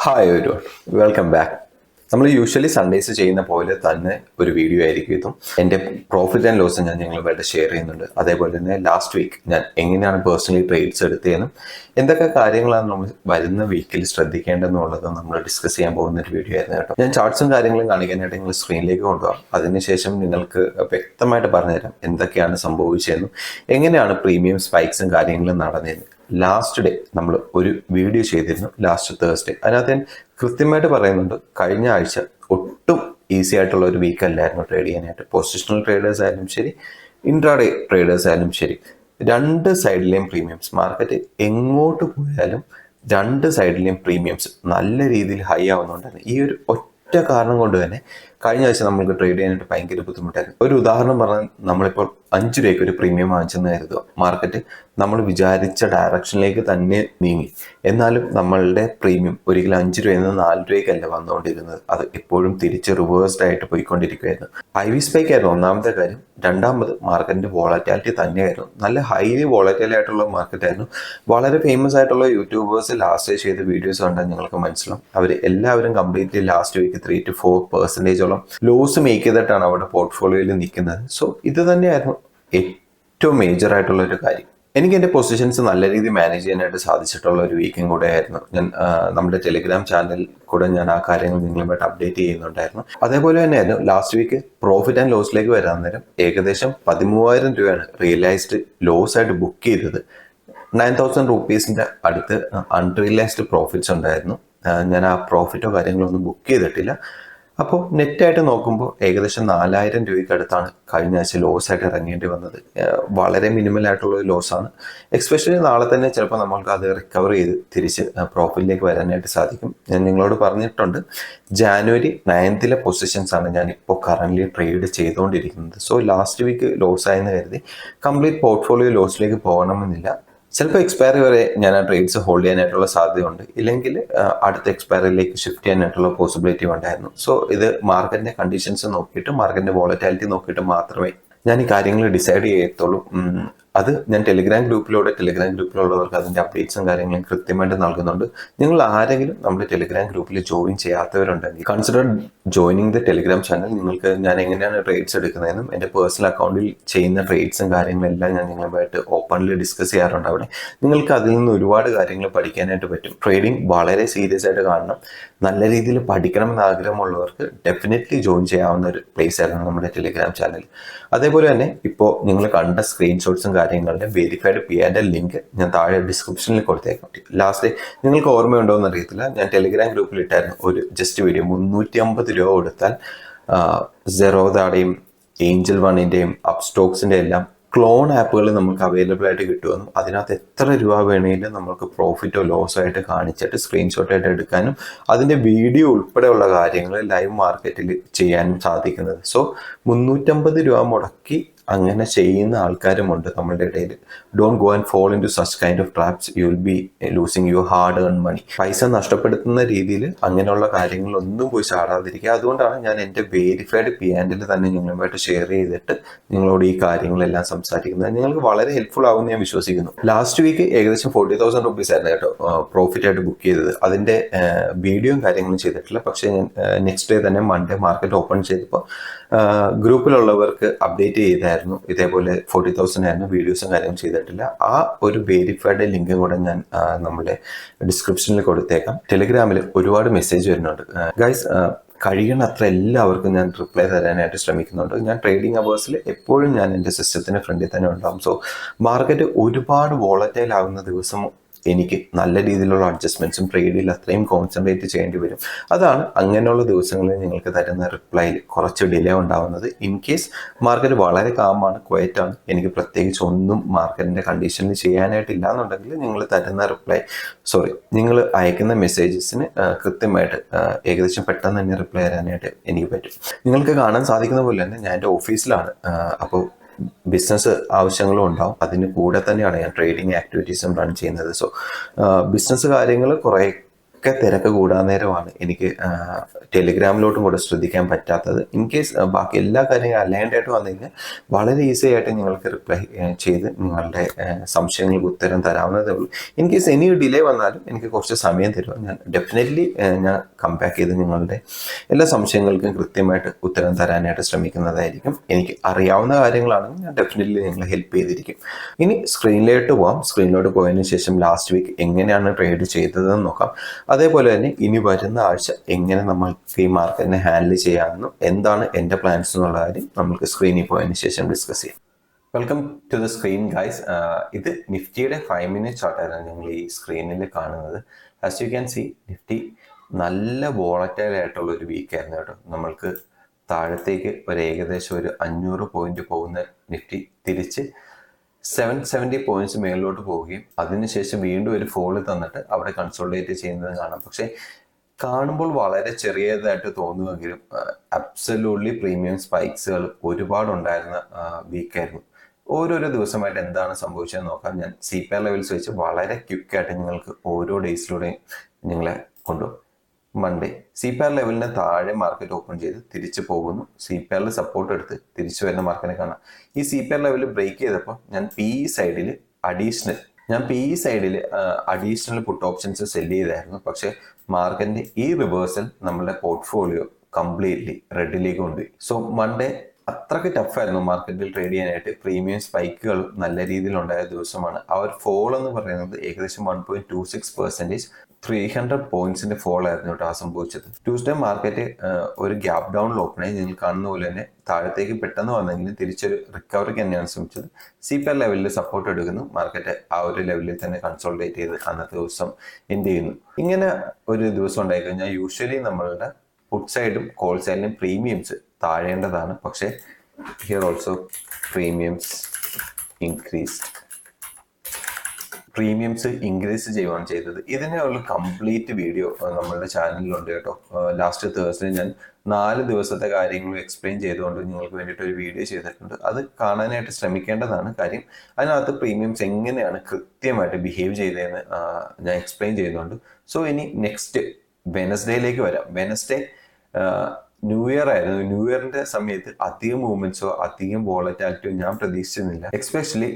Hi ഒരു welcome back. നമ്മൾ usually Sundays ചെയ്യുന്ന പോലെ തന്നെ ഒരു വീഡിയോ ആയിരിക്കും ഇതും. എൻ്റെ പ്രോഫിറ്റ് ആൻഡ് ലോസ് ഞാൻ നിങ്ങളുമായിട്ട് ഷെയർ ചെയ്യുന്നുണ്ട്. അതേപോലെ തന്നെ ലാസ്റ്റ് വീക്ക് ഞാൻ എങ്ങനെയാണ് പേഴ്സണലി ട്രേഡ്സ് എടുത്തതെന്നും എന്തൊക്കെ കാര്യങ്ങളാണ് നമ്മൾ വരുന്ന വീക്കിൽ ശ്രദ്ധിക്കേണ്ടതെന്നുള്ളതും നമ്മൾ ഡിസ്കസ് ചെയ്യാൻ പോകുന്ന ഒരു വീഡിയോ ആയിരുന്നു കേട്ടോ. ഞാൻ ചാർട്ട്സും കാര്യങ്ങളും കാണിക്കാനായിട്ട് നിങ്ങൾ സ്ക്രീനിലേക്ക് കൊണ്ടുപോകാം. അതിനുശേഷം നിങ്ങൾക്ക് വ്യക്തമായിട്ട് പറഞ്ഞുതരാം എന്തൊക്കെയാണ് സംഭവിച്ചതെന്നും എങ്ങനെയാണ് പ്രീമിയം സ്പൈക്സും കാര്യങ്ങളും നടന്നതെന്ന്. ലാസ്റ്റ് ഡേ നമ്മൾ ഒരു വീഡിയോ ചെയ്തിരുന്നു, ലാസ്റ്റ് തേഴ്സ്ഡേ. അതിനകത്ത് ഞാൻ കൃത്യമായിട്ട് പറയുന്നുണ്ട്, കഴിഞ്ഞ ആഴ്ച ഒട്ടും ഈസി ആയിട്ടുള്ള ഒരു വീക്ക് അല്ലായിരുന്നു ട്രേഡ് ചെയ്യാനായിട്ട്. പൊസിഷണൽ ട്രേഡേഴ്സ് ആയാലും ശരി, ഇൻട്രാഡേ ട്രേഡേഴ്സ് ആയാലും ശരി, രണ്ട് സൈഡിലെയും പ്രീമിയംസ്, മാർക്കറ്റ് എങ്ങോട്ട് പോയാലും രണ്ട് സൈഡിലെയും പ്രീമിയംസ് നല്ല രീതിയിൽ ഹൈ ആവുന്നുണ്ടായിരുന്നു. ഈ ഒരു ഒറ്റ കാരണം കൊണ്ട് തന്നെ കഴിഞ്ഞ ആഴ്ച നമുക്ക് ട്രേഡ് ചെയ്യാനായിട്ട് ഭയങ്കര ബുദ്ധിമുട്ടായിരുന്നു. ഒരു ഉദാഹരണം പറഞ്ഞാൽ, നമ്മളിപ്പോൾ 5 രൂപയ്ക്ക് ഒരു പ്രീമിയം വാങ്ങിച്ചെന്ന് കരുതുക. മാർക്കറ്റ് നമ്മൾ വിചാരിച്ച ഡയറക്ഷനിലേക്ക് തന്നെ നീങ്ങി, എന്നാലും നമ്മളുടെ പ്രീമിയം ഒരിക്കലും 5 രൂപയിൽ നിന്ന് 4 രൂപയ്ക്കല്ല വന്നുകൊണ്ടിരുന്നത്. അത് എപ്പോഴും തിരിച്ച് റിവേഴ്സ്ഡ് ആയിട്ട് പോയിക്കൊണ്ടിരിക്കുകയായിരുന്നു. ഐ വി സ്പൈക്ക് ആയിരുന്നു ഒന്നാമത്തെ കാര്യം. രണ്ടാമത് മാർക്കറ്റിന്റെ വോളറ്റാലിറ്റി തന്നെയായിരുന്നു. നല്ല ഹൈലി വോളറ്റൈൽ ആയിട്ടുള്ള മാർക്കറ്റ് ആയിരുന്നു. വളരെ ഫേമസ് ആയിട്ടുള്ള യൂട്യൂബേഴ്സ് ലാസ്റ്റ് ചെയ്ത വീഡിയോസ് കണ്ടാൽ നിങ്ങൾക്ക് മനസ്സിലാവും, അവർ എല്ലാവരും completely last week 3 to 4% loss make ചെയ്തിട്ടാണ് അവരുടെ പോർട്ട്ഫോളിയോയിൽ നിൽക്കുന്നത്. സോ ഇത് തന്നെയായിരുന്നു ഏറ്റവും മേജർ ആയിട്ടുള്ള ഒരു കാര്യം. എനിക്ക് എൻ്റെ പൊസിഷൻസ് നല്ല രീതിയിൽ മാനേജ് ചെയ്യാനായിട്ട് സാധിച്ചിട്ടുള്ള ഒരു വീക്കും കൂടെ ആയിരുന്നു. ഞാൻ നമ്മുടെ ടെലിഗ്രാം ചാനലിൽ കൂടെ ഞാൻ ആ കാര്യങ്ങൾ നിങ്ങളുമായിട്ട് അപ്ഡേറ്റ് ചെയ്യുന്നുണ്ടായിരുന്നു. അതേപോലെ തന്നെയായിരുന്നു ലാസ്റ്റ് വീക്ക് പ്രോഫിറ്റ് ആൻഡ് ലോസിലേക്ക് വരാൻ നേരം ഏകദേശം 13,000 രൂപയാണ് റിയലൈസ്ഡ് ലോസ് ആയിട്ട് ബുക്ക് ചെയ്തത്. 9,000 റുപ്പീസിൻ്റെ അടുത്ത് അൺറിയലൈസ്ഡ് പ്രോഫിറ്റ്സ് ഉണ്ടായിരുന്നു. ഞാൻ ആ പ്രോഫിറ്റോ കാര്യങ്ങളോ ഒന്നും ബുക്ക് ചെയ്തിട്ടില്ല. അപ്പോൾ നെറ്റായിട്ട് നോക്കുമ്പോൾ ഏകദേശം 4,000 രൂപയ്ക്ക് അടുത്താണ് കഴിഞ്ഞ ആഴ്ച ലോസ് ആയിട്ട് ഇറങ്ങേണ്ടി വന്നത്. വളരെ മിനിമൽ ആയിട്ടുള്ള ഒരു ലോസാണ്. എക്സ്പെഷ്യലി നാളെ തന്നെ ചിലപ്പോൾ നമ്മൾക്ക് അത് റിക്കവർ ചെയ്ത് തിരിച്ച് പ്രോഫിറ്റിലേക്ക് വരാനായിട്ട് സാധിക്കും. ഞാൻ നിങ്ങളോട് പറഞ്ഞിട്ടുണ്ട്, ജാനുവരി 9th പൊസിഷൻസ് ആണ് ഞാൻ ഇപ്പോൾ കറൻ്റ്ലി ട്രേഡ് ചെയ്തുകൊണ്ടിരിക്കുന്നത്. സോ ലാസ്റ്റ് വീക്ക് ലോസ് ആയെന്ന് കരുതി കംപ്ലീറ്റ് പോർട്ട്ഫോളിയോ ലോസിലേക്ക് പോകണമെന്നില്ല. ചിലപ്പോൾ എക്സ്പയറി വരെ ഞാൻ ആ ട്രേഡ്സ് ഹോൾഡ് ചെയ്യാനായിട്ടുള്ള സാധ്യതയുണ്ട്. ഇല്ലെങ്കിൽ അടുത്ത എക്സ്പയറിയിലേക്ക് ഷിഫ്റ്റ് ചെയ്യാനായിട്ടുള്ള പോസിബിലിറ്റി ഉണ്ടായിരുന്നു. സോ ഇത് മാർക്കറ്റിന്റെ കണ്ടീഷൻസ് നോക്കിയിട്ട്, മാർക്കറ്റിന്റെ വോളറ്റാലിറ്റി നോക്കിയിട്ട് മാത്രമേ ഞാൻ ഈ കാര്യങ്ങൾ ഡിസൈഡ് ചെയ്യത്തുള്ളൂ. അത് ഞാൻ ടെലിഗ്രാം ഗ്രൂപ്പിലുള്ളവർക്ക് അതിൻ്റെ അപ്ഡേറ്റ്സും കാര്യങ്ങളും കൃത്യമായിട്ട് നൽകുന്നുണ്ട്. നിങ്ങൾ ആരെങ്കിലും നമ്മുടെ ടെലിഗ്രാം ഗ്രൂപ്പിൽ ജോയിൻ ചെയ്യാത്തവരുണ്ടെങ്കിൽ consider joining the Telegram channel. നിങ്ങൾക്ക് ഞാൻ എങ്ങനെയാണ് ട്രേഡ്സ് എടുക്കുന്നതെന്നും എൻ്റെ പേഴ്സണൽ അക്കൗണ്ടിൽ ചെയ്യുന്ന ട്രേഡ്സും കാര്യങ്ങളെല്ലാം ഞാൻ നിങ്ങളുമായിട്ട് ഓപ്പൺലി ഡിസ്കസ് ചെയ്യാറുണ്ട്. അവിടെ നിങ്ങൾക്ക് അതിൽ നിന്ന് ഒരുപാട് കാര്യങ്ങൾ പഠിക്കാനായിട്ട് പറ്റും. ട്രേഡിംഗ് വളരെ സീരിയസ് ആയിട്ട് കാണണം, നല്ല രീതിയിൽ പഠിക്കണമെന്ന് ആഗ്രഹമുള്ളവർക്ക് ഡെഫിനറ്റ്ലി ജോയിൻ ചെയ്യാവുന്ന ഒരു പ്ലേസ് ആയിരുന്നു നമ്മുടെ ടെലിഗ്രാം ചാനൽ. അതേപോലെ തന്നെ ഇപ്പോൾ നിങ്ങൾ കണ്ട സ്ക്രീൻഷോട്ട്സും കാര്യങ്ങളുടെ വെരിഫൈഡ് PIന്റെ ലിങ്ക് ഞാൻ താഴെ ഡിസ്ക്രിപ്ഷനിൽ കൊടുത്തേക്കാം. ലാസ്റ്റ് നിങ്ങൾക്ക് ഓർമ്മയുണ്ടോ എന്ന് അറിയത്തില്ല, ഞാൻ ടെലിഗ്രാം ഗ്രൂപ്പിൽ ഇട്ടായിരുന്നു ഒരു ജസ്റ്റ് വീഡിയോ. 350 രൂപ കൊടുത്താൽ സെറോദയുടെയും ഏഞ്ചൽ വണ്ണിൻ്റെയും അപ്സ്റ്റോക്സിൻ്റെ എല്ലാം ക്ലോൺ ആപ്പുകൾ നമുക്ക് അവൈലബിൾ ആയിട്ട് കിട്ടുമെന്നും അതിനകത്ത് എത്ര രൂപ വേണമെങ്കിലും നമുക്ക് പ്രോഫിറ്റോ ലോസോ ആയിട്ട് കാണിച്ചിട്ട് സ്ക്രീൻഷോട്ടായിട്ട് എടുക്കാനും അതിൻ്റെ വീഡിയോ ഉൾപ്പെടെയുള്ള കാര്യങ്ങൾ ലൈവ് മാർക്കറ്റിൽ ചെയ്യാനും സാധിക്കുന്നത്. സോ 350 രൂപ മുടക്കി അങ്ങനെ ചെയ്യുന്ന ആൾക്കാരുമുണ്ട് നമ്മളുടെ ഇടയിൽ. Don't go and fall into such kind of traps. You will be losing your hard earn money. പൈസ നഷ്ടപ്പെടുത്തുന്ന രീതിയിൽ അങ്ങനെയുള്ള കാര്യങ്ങളൊന്നും പോയി ചാടാതിരിക്കുക. അതുകൊണ്ടാണ് ഞാൻ എൻ്റെ വെരിഫൈഡ് PIൽ തന്നെ നിങ്ങളുമായിട്ട് ഷെയർ ചെയ്തിട്ട് നിങ്ങളോട് ഈ കാര്യങ്ങളെല്ലാം സംസാരിക്കുന്നത്. നിങ്ങൾക്ക് വളരെ ഹെൽപ്ഫുൾ ആകുമെന്ന് ഞാൻ വിശ്വസിക്കുന്നു. ലാസ്റ്റ് വീക്ക് ഏകദേശം 40,000 റുപ്പീസ് ആയിരുന്നു കേട്ടോ പ്രോഫിറ്റ് ആയിട്ട് ബുക്ക് ചെയ്തത്. അതിൻ്റെ വീഡിയോയും കാര്യങ്ങളും ചെയ്തിട്ടില്ല. പക്ഷേ ഞാൻ നെക്സ്റ്റ് ഡേ തന്നെ മൺഡേ മാർക്കറ്റ് ഓപ്പൺ ചെയ്തപ്പോൾ ഗ്രൂപ്പിലുള്ളവർക്ക് അപ്ഡേറ്റ് ചെയ്തായിരുന്നു, ഇതേപോലെ 40,000 ആയിരുന്നു. വീഡിയോസും കാര്യങ്ങളും ചെയ്തിട്ടില്ല. ആ ഒരു വെരിഫൈഡ് ലിങ്കും കൂടെ ഞാൻ നമ്മുടെ ഡിസ്ക്രിപ്ഷനിൽ കൊടുത്തേക്കാം. ടെലിഗ്രാമിൽ ഒരുപാട് മെസ്സേജ് വരുന്നുണ്ട് ഗൈസ്. കഴിയണത്ര എല്ലാവർക്കും ഞാൻ റിപ്ലൈ തരാനായിട്ട് ശ്രമിക്കുന്നുണ്ട്. ഞാൻ ട്രേഡിംഗ് അവേഴ്സിൽ എപ്പോഴും ഞാൻ എൻ്റെ സിസ്റ്റത്തിന് ഫ്രണ്ടിൽ തന്നെ ഉണ്ടാകും. സോ മാർക്കറ്റ് ഒരുപാട് വോളറ്റൈൽ ആകുന്ന ദിവസം എനിക്ക് നല്ല രീതിയിലുള്ള അഡ്ജസ്റ്റ്മെൻറ്റ്സും ട്രേഡിൽ അത്രയും കോൺസെൻട്രേറ്റ് ചെയ്യേണ്ടി വരും. അതാണ് അങ്ങനെയുള്ള ദിവസങ്ങളിൽ നിങ്ങൾക്ക് തരുന്ന റിപ്ലൈയിൽ കുറച്ച് ഡിലേ ഉണ്ടാകുന്നത്. ഇൻ കേസ് മാർക്കറ്റ് വളരെ കാമാണ്, ക്വയറ്റാണ്, എനിക്ക് പ്രത്യേകിച്ച് ഒന്നും മാർക്കറ്റിൻ്റെ കണ്ടീഷനിൽ ചെയ്യാനായിട്ടില്ല എന്നുണ്ടെങ്കിൽ നിങ്ങൾ തരുന്ന നിങ്ങൾ അയക്കുന്ന മെസ്സേജസിന് കൃത്യമായിട്ട് ഏകദേശം പെട്ടെന്ന് തന്നെ റിപ്ലൈ തരാനായിട്ട് എനിക്ക് പറ്റും. നിങ്ങൾക്ക് കാണാൻ സാധിക്കുന്ന പോലെ തന്നെ ഞാൻ എൻ്റെ ഓഫീസിലാണ്. അപ്പോൾ ബിസിനസ് ആവശ്യങ്ങളും ഉണ്ടാവും. അതിന് കൂടെ തന്നെയാണ് ഞാൻ ട്രേഡിംഗ് ആക്ടിവിറ്റീസും റൺ ചെയ്യുന്നത്. സോ ബിസിനസ് കാര്യങ്ങൾ കുറേ ഒക്കെ തിരക്ക് കൂടാൻ നേരമാണ് എനിക്ക് ടെലിഗ്രാമിലോട്ടും കൂടെ ശ്രദ്ധിക്കാൻ പറ്റാത്തത്. ഇൻ കേസ് ബാക്കി എല്ലാ കാര്യങ്ങളും അലൈൻഡ് ആയിട്ട് വന്നു കഴിഞ്ഞാൽ വളരെ ഈസി ആയിട്ട് നിങ്ങൾക്ക് റിപ്ലൈ ചെയ്ത് നിങ്ങളുടെ സംശയങ്ങൾക്ക് ഉത്തരം തരാവുന്നതേ ഉള്ളൂ. ഇൻ കേസ് ഇനി ഡിലേ വന്നാലും എനിക്ക് കുറച്ച് സമയം തരുമോ, ഞാൻ ഡെഫിനറ്റ്ലി ഞാൻ കംബാക്ക് ചെയ്ത് നിങ്ങളുടെ എല്ലാ സംശയങ്ങൾക്കും കൃത്യമായിട്ട് ഉത്തരം തരാനായിട്ട് ശ്രമിക്കുന്നതായിരിക്കും. എനിക്ക് അറിയാവുന്ന കാര്യങ്ങളാണെങ്കിൽ ഞാൻ ഡെഫിനറ്റ്ലി നിങ്ങളെ ഹെൽപ്പ് ചെയ്തിരിക്കും. ഇനി സ്ക്രീനിലോട്ട് പോകാം. സ്ക്രീനിലോട്ട് പോയതിനു ശേഷം ലാസ്റ്റ് വീക്ക് എങ്ങനെയാണ് ട്രേഡ് ചെയ്തതെന്ന് നോക്കാം. അതേപോലെ തന്നെ ഇനി വരുന്ന ആഴ്ച എങ്ങനെ നമ്മൾക്ക് ഈ മാർക്കറ്റിനെ ഹാൻഡിൽ ചെയ്യാമെന്നും എന്താണ് എൻ്റെ പ്ലാൻസ് എന്നുള്ള കാര്യം നമുക്ക് സ്ക്രീനിൽ പോയതിനു ശേഷം ഡിസ്കസ് ചെയ്യാം. Welcome to the screen guys. ഇത് നിഫ്റ്റിയുടെ 5 മിനിറ്റ് ചാർട്ടായിരുന്നു നിങ്ങൾ ഈ സ്ക്രീനിൽ കാണുന്നത്. As you can see, Nifty നല്ല വോളറ്റൈൽ ആയിട്ടുള്ള ഒരു വീക്കായിരുന്നു കേട്ടോ. നമ്മൾക്ക് താഴത്തേക്ക് ഏകദേശം ഒരു 500 പോയിന്റ് പോകുന്ന നിഫ്റ്റി തിരിച്ച് 770 പോയിന്റ്സ് മേളിലോട്ട് പോവുകയും അതിനുശേഷം വീണ്ടും ഒരു ഫോള് തന്നിട്ട് അവിടെ കൺസോൾട്ടേറ്റ് ചെയ്യുന്നത് കാണാം. പക്ഷെ കാണുമ്പോൾ വളരെ ചെറിയതായിട്ട് തോന്നുമെങ്കിലും അബ്സല്യൂട്ട്ലി പ്രീമിയം സ്പൈക്സുകൾ ഒരുപാടുണ്ടായിരുന്ന വീക്കായിരുന്നു. ഓരോരോ ദിവസമായിട്ട് എന്താണ് സംഭവിച്ചതെന്ന് നോക്കാം. ഞാൻ CPR ലെവൽസ് വെച്ച് വളരെ ക്വിക്കായിട്ട് നിങ്ങൾക്ക് ഓരോ ഡേയ്സിലൂടെയും നിങ്ങളെ കൊണ്ടുപോകും. മൺഡേ CPR ലെവലിന് താഴെ മാർക്കറ്റ് ഓപ്പൺ ചെയ്ത് തിരിച്ചു പോകുന്നു. CPR സപ്പോർട്ട് എടുത്ത് തിരിച്ചു വരുന്ന മാർക്കറ്റിനെ കാണാം. ഈ CPR ലെവൽ ബ്രേക്ക് ചെയ്തപ്പോൾ ഞാൻ PE സൈഡിൽ അഡീഷണൽ പുട്ട് ഓപ്ഷൻസ് സെല് ചെയ്തായിരുന്നു. പക്ഷെ മാർക്കറ്റിന്റെ ഈ റിവേഴ്സൽ നമ്മുടെ പോർട്ട്ഫോളിയോ കംപ്ലീറ്റ്ലി റെഡിലേക്ക് കൊണ്ടുപോയി. സോ മൺഡേ അത്രയ്ക്ക് ടഫായിരുന്നു മാർക്കറ്റിൽ ട്രേഡ് ചെയ്യാനായിട്ട്. പ്രീമിയം സ്പൈക്കുകൾ നല്ല രീതിയിൽ ഉണ്ടായ ദിവസമാണ്. ആ ഒരു ഫോൾ എന്ന് പറയുന്നത് ഏകദേശം 1.26%, 300 പോയിന്റ്സിന്റെ ഫോൾ ആയിരുന്നു കേട്ടോ ആ സംഭവിച്ചത്. ട്യൂസ്ഡേ മാർക്കറ്റ് ഒരു ഗ്യാപ് ഡൗണിൽ ഓപ്പൺ ആയി. നിങ്ങൾ കാണുന്ന പോലെ തന്നെ താഴത്തേക്ക് പെട്ടെന്ന് വന്നെങ്കിലും തിരിച്ചൊരു റിക്കവറിക്ക് തന്നെയാണ് ശ്രമിച്ചത്. CPR ലെവലിൽ സപ്പോർട്ട് എടുക്കുന്നു. മാർക്കറ്റ് ആ ഒരു ലെവലിൽ തന്നെ കൺസോൾട്ടേറ്റ് ചെയ്ത് അന്നത്തെ ദിവസം എൻഡ് ചെയ്യുന്നു. ഇങ്ങനെ ഒരു ദിവസം ഉണ്ടായി കഴിഞ്ഞാൽ യൂഷ്വലി നമ്മളുടെ പുട്ട് സൈഡും കോൾ സൈഡിലും പ്രീമിയംസ് താഴേണ്ടതാണ്. പക്ഷേ ഹിയർ ഓൾസോ പ്രീമിയംസ് ഇൻക്രീസ് ചെയ്യുകയാണ് ചെയ്തത്. ഇതിനുള്ള കംപ്ലീറ്റ് വീഡിയോ നമ്മളുടെ ചാനലിലുണ്ട് കേട്ടോ. ലാസ്റ്റ് തേഴ്സ്ഡേ ഞാൻ 4 ദിവസത്തെ കാര്യങ്ങൾ എക്സ്പ്ലെയിൻ ചെയ്തുകൊണ്ട് നിങ്ങൾക്ക് വേണ്ടിയിട്ട് ഒരു വീഡിയോ ചെയ്തിട്ടുണ്ട്. അത് കാണാനായിട്ട് ശ്രമിക്കേണ്ടതാണ്. കാര്യം അതിനകത്ത് പ്രീമിയംസ് എങ്ങനെയാണ് കൃത്യമായിട്ട് ബിഹേവ് ചെയ്തതെന്ന് ഞാൻ എക്സ്പ്ലെയിൻ ചെയ്യുന്നുണ്ട്. സോ ഇനി നെക്സ്റ്റ് വെനസ്ഡേയിലേക്ക് വരാം. വെനസ്ഡേ ന്യൂ ഇയർ ആയിരുന്നു. ന്യൂ ഇയറിന്റെ സമയത്ത് അധികം മൂവ്മെന്റ്സോ അധികം വോളറ്റാലിറ്റിയോ ഞാൻ പ്രതീക്ഷിച്ചിരുന്നില്ല. എസ്പെഷ്യലി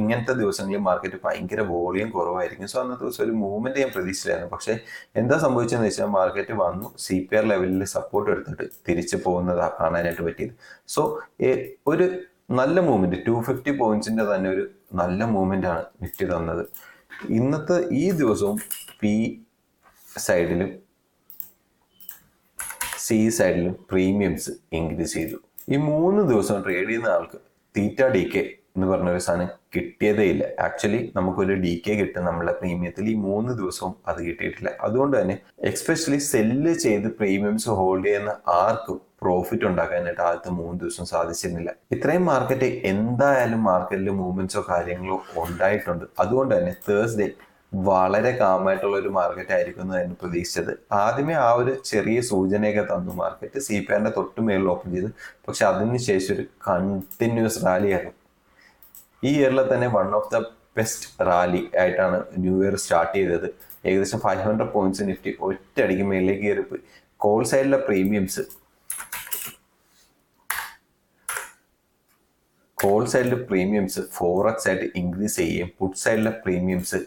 ഇങ്ങനത്തെ ദിവസങ്ങളിൽ മാർക്കറ്റ് ഭയങ്കര വോളിയം കുറവായിരിക്കും. സോ അന്നത്തെ ദിവസം ഒരു മൂവ്മെന്റ് ഞാൻ പ്രതീക്ഷിച്ചില്ലായിരുന്നു. പക്ഷെ എന്താ സംഭവിച്ചതെന്ന് വെച്ചാൽ മാർക്കറ്റ് വന്നു CPR ലെവലിൽ സപ്പോർട്ട് എടുത്തിട്ട് തിരിച്ചു പോകുന്നതാണ് കാണാനായിട്ട് പറ്റിയത്. സോ ഒരു നല്ല മൂവ്മെന്റ് 250 പോയിന്റ്സിന്റെ തന്നെ ഒരു നല്ല മൂവ്മെന്റ് ആണ് നിഫ്റ്റി തന്നത്. ഇന്നത്തെ ഈ ദിവസവും P സൈഡിലും C സൈഡിലും പ്രീമിയംസ് ഇൻക്രീസ് ചെയ്തു. ഈ 3 ദിവസം ട്രേഡ് ചെയ്യുന്ന ആൾക്ക് θDK എന്ന് പറഞ്ഞ ഒരു സാധനം കിട്ടിയതേ ഇല്ല. ആക്ച്വലി നമുക്കൊരു DK കിട്ടും നമ്മളെ പ്രീമിയത്തിൽ. ഈ 3 ദിവസവും അത് കിട്ടിയിട്ടില്ല. അതുകൊണ്ട് തന്നെ എക്സ്പെഷ്യലി സെല്ല് ചെയ്ത് പ്രീമിയംസ് ഹോൾഡ് ചെയ്യുന്ന ആർക്കും പ്രോഫിറ്റ് ഉണ്ടാക്കാനായിട്ട് ആദ്യത്തെ 3 ദിവസം സാധിച്ചിരുന്നില്ല. ഇത്രയും മാർക്കറ്റ് എന്തായാലും മാർക്കറ്റിൽ മൂവ്മെന്റ്സോ കാര്യങ്ങളോ ഉണ്ടായിട്ടുണ്ട്. അതുകൊണ്ട് തന്നെ തേഴ്സ്ഡേ വളരെ കാമായിട്ടുള്ള ഒരു മാർക്കറ്റ് ആയിരിക്കും എന്നായിരുന്നു പ്രതീക്ഷിച്ചത്. ആദ്യമേ ആ ഒരു ചെറിയ സൂചനയൊക്കെ തന്നു മാർക്കറ്റ്. CPRന്റെ തൊട്ട് മേളിൽ ഓപ്പൺ ചെയ്തു. പക്ഷെ അതിനുശേഷം ഒരു കണ്ടിന്യൂസ് റാലി ആയിരുന്നു. ഈ ഇയറിലെ തന്നെ one of the best rally ആയിട്ടാണ് ന്യൂ ഇയർ സ്റ്റാർട്ട് ചെയ്തത്. ഏകദേശം 500 പോയിന്റ്സ് നിഫ്റ്റി ഒറ്റയടിക്ക് മേളിലേക്ക് കയറിപ്പോയി. കോൾ സൈഡിലെ പ്രീമിയംസ് 4x ആയിട്ട് ഇൻക്രീസ് ചെയ്യുകയും പുട്ട് സൈഡിലെ പ്രീമിയംസ്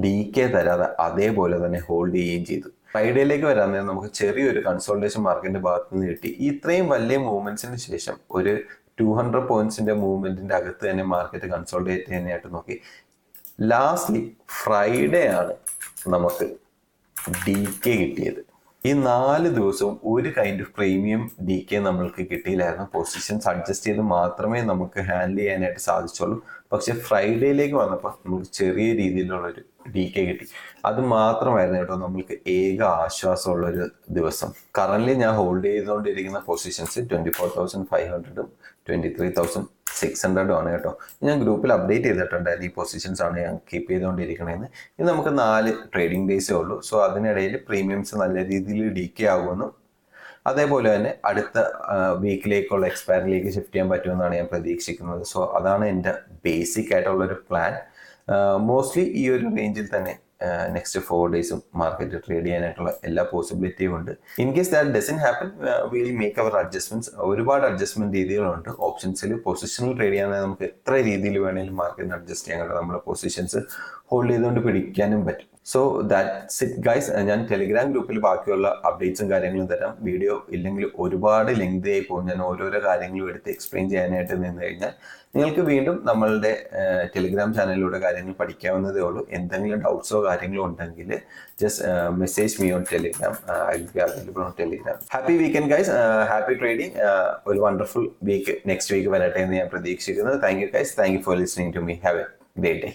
DK തരാതെ അതേപോലെ തന്നെ ഹോൾഡ് ചെയ്യുകയും ചെയ്തു. ഫ്രൈഡേയിലേക്ക് വരാൻ നേരം നമുക്ക് ചെറിയൊരു കൺസോൾട്ടേഷൻ മാർക്കറ്റിന്റെ ഭാഗത്ത് നിന്ന് കിട്ടി. ഇത്രയും വലിയ മൂവ്മെന്റ്സിന് ശേഷം ഒരു 200 പോയിന്റ്സിന്റെ മൂവ്മെന്റിന്റെ അകത്ത് തന്നെ മാർക്കറ്റ് കൺസോൾട്ടേറ്റ് ചെയ്യാനായിട്ട് നോക്കി. ലാസ്റ്റ്ലി ഫ്രൈഡേ ആണ് നമുക്ക് DK കിട്ടിയത്. ഈ 4 ദിവസവും ഒരു കൈൻഡ് ഓഫ് പ്രീമിയം DK നമ്മൾക്ക് കിട്ടിയില്ലായിരുന്നു. പൊസിഷൻസ് അഡ്ജസ്റ്റ് ചെയ്ത് മാത്രമേ നമുക്ക് ഹാൻഡിൽ ചെയ്യാനായിട്ട് സാധിച്ചുള്ളൂ. പക്ഷെ ഫ്രൈഡേയിലേക്ക് വന്നപ്പോൾ നമുക്ക് ചെറിയ രീതിയിലുള്ളൊരു DK കിട്ടി. അത് മാത്രമായിരുന്നു കേട്ടോ നമ്മൾക്ക് ഏക ആശ്വാസമുള്ളൊരു ദിവസം. കറന്റ് ഞാൻ ഹോൾഡ് ചെയ്തുകൊണ്ടിരിക്കുന്ന പൊസിഷൻസ് 24,500 23,600 ആണ് കേട്ടോ. ഞാൻ ഗ്രൂപ്പിൽ അപ്ഡേറ്റ് ചെയ്തിട്ടുണ്ടായിരുന്നു ഈ പൊസിഷൻസ് ആണ് ഞാൻ കീപ്പ് ചെയ്തുകൊണ്ടിരിക്കണേന്ന്. ഇനി നമുക്ക് 4 ട്രേഡിംഗ് ഡേയ്സേ ഉള്ളൂ. സോ അതിനിടയിൽ പ്രീമിയംസ് നല്ല രീതിയിൽ DK ആകുമെന്നും അതേപോലെ തന്നെ അടുത്ത വീക്കിലേക്കുള്ള എക്സ്പയറിലേക്ക് ഷിഫ്റ്റ് ചെയ്യാൻ പറ്റുമെന്നാണ് ഞാൻ പ്രതീക്ഷിക്കുന്നത്. സോ അതാണ് എൻ്റെ ബേസിക് ആയിട്ടുള്ളൊരു പ്ലാൻ. മോസ്റ്റ്ലി ഈ ഒരു റേഞ്ചിൽ തന്നെ നെക്സ്റ്റ് 4 ഡേയ്സും മാർക്കറ്റ് ട്രേഡ് ചെയ്യാനായിട്ടുള്ള എല്ലാ പോസിബിലിറ്റിയും ഉണ്ട്. In case that doesn't happen will make their adjustments. ഒരുപാട് അഡ്ജസ്റ്റ്മെന്റ് രീതികളുണ്ട്. ഓപ്ഷൻസിൽ പൊസിഷനിൽ ട്രേഡ് ചെയ്യാനായി നമുക്ക് എത്ര രീതിയിൽ വേണമെങ്കിലും മാർക്കറ്റിന് അഡ്ജസ്റ്റ് ചെയ്യാൻ കഴിയും. നമ്മുടെ പൊസിഷൻസ് ഹോൾഡ് ചെയ്തുകൊണ്ട് പിടിക്കാനും പറ്റും. So that's it guys. ഞാൻ ടെലിഗ്രാം ഗ്രൂപ്പിൽ ബാക്കിയുള്ള അപ്ഡേറ്റ്സും കാര്യങ്ങളും തരാം. വീഡിയോ ഇല്ലെങ്കിൽ ഒരുപാട് ലെങ്തി ആയി പോകും. ഞാൻ ഓരോരോ കാര്യങ്ങളും എടുത്ത് എക്സ്പ്ലെയിൻ ചെയ്യാനായിട്ട് നിന്ന് കഴിഞ്ഞാൽ നിങ്ങൾക്ക് വീണ്ടും നമ്മളുടെ ടെലിഗ്രാം ചാനലിലൂടെ കാര്യങ്ങൾ പഠിക്കാവുന്നതേ ഉള്ളൂ. എന്തെങ്കിലും ഡൗട്ട്സോ കാര്യങ്ങളോ ഉണ്ടെങ്കിൽ just message me on Telegram. I will be available on Telegram. Happy weekend guys. Happy trading. ഒരു വണ്ടർഫുൾ വീക്ക് നെക്സ്റ്റ് വീക്ക് വരട്ടെ എന്ന് ഞാൻ പ്രതീക്ഷിക്കുന്നു. Thank you guys. Thank you for listening to me. Have a great day.